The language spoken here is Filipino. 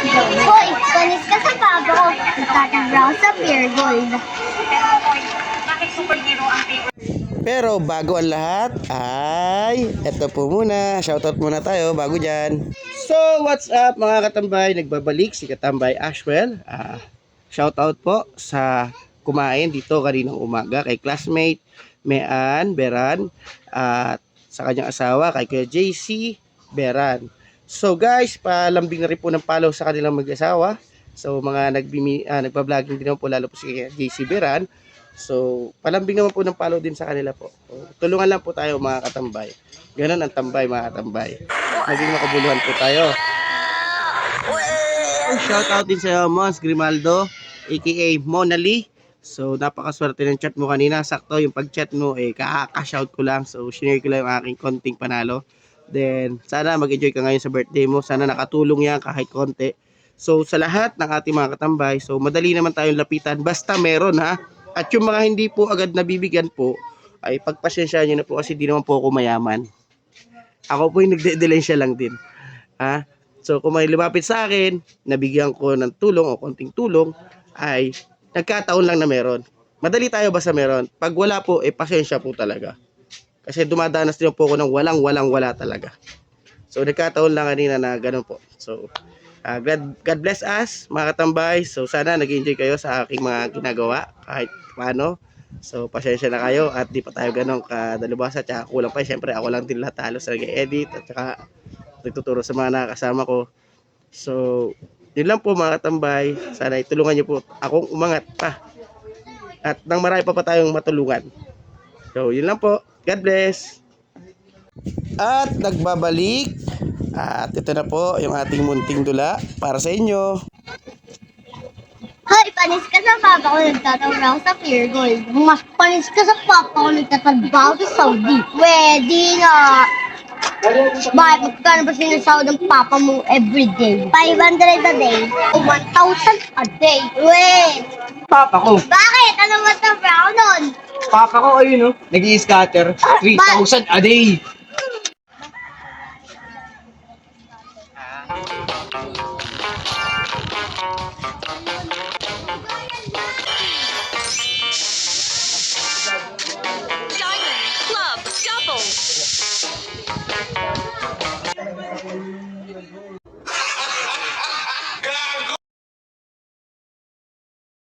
Hoy, panis ka sa papa ko. Nagtatrabaho sa Pure Gold. Pero bago ang lahat ay eto po muna, shoutout muna tayo bago dyan. So what's up mga katambay, nagbabalik si Katambay Ashwell. Shoutout po sa kumain dito kaninang umaga kay classmate Mean Beran at sa kanyang asawa kay Kuya JC Beran. So guys, palambing na rin po ng follow sa kanilang mag-asawa. So mga nagba-vlogging din naman po lalo po si JC Beran. So, palambing naman po ng follow din sa kanila po. So, tulungan lang po tayo mga katambay. Ganun ang tambay mga katambay. Maging makabuluhan po tayo. Shout out din sa Mons Grimaldo, aka Mona Lee. So, napakaswerte ng chat mo kanina. Sakto yung pag-chat mo, kaka-shout ko lang. So, share ko lang yung aking konting panalo. Then, sana mag-enjoy ka ngayon sa birthday mo. Sana nakatulong yan kahit konti. So, sa lahat ng ating mga katambay, so, madali naman tayong lapitan. Basta meron ha. At yung mga hindi po agad nabibigyan po, ay pagpasensya nyo na po kasi di naman po ako mayaman. Ako po yung nagdedelensya lang din. Ha? So kung may lumapit sa akin, nabigyan ko ng tulong o konting tulong, ay nagkataon lang na meron. Madali tayo basta meron. Pag wala po, pasensya po talaga. Kasi dumadanas din po ako ng wala talaga. So nagkataon lang kanina na ganun po. So God bless us mga katambay. So sana nag-enjoy kayo sa aking mga ginagawa kahit paano. So pasensya na kayo at di pa tayo ganun kadalubhasa. Tsaka kulang pa. Siyempre ako lang din lahat halos nag-edit at saka nagtuturo sa mga nakakasama ko. So yun lang po mga katambay. Sana itulungan niyo po akong umangat pa. At nang marami pa tayong matulungan. So yun lang po. God bless. At nagbabalik. At ito na po yung ating munting dula para sa inyo. Hoy, panis ka sa papa ko. Nagtatrabaho sa Pure Gold. Mas panis ka sa papa ko. Nagtatrabaho sa Saudi. Pwede na. Bakit magkano ba sinasahod ng papa mo everyday? 500 a day. 1,000 a day. Wait. Papa ko. Bakit? Ano mas na brown nun? Papa ko, ayun, no? Nag-i-scatter. 3,000 a day.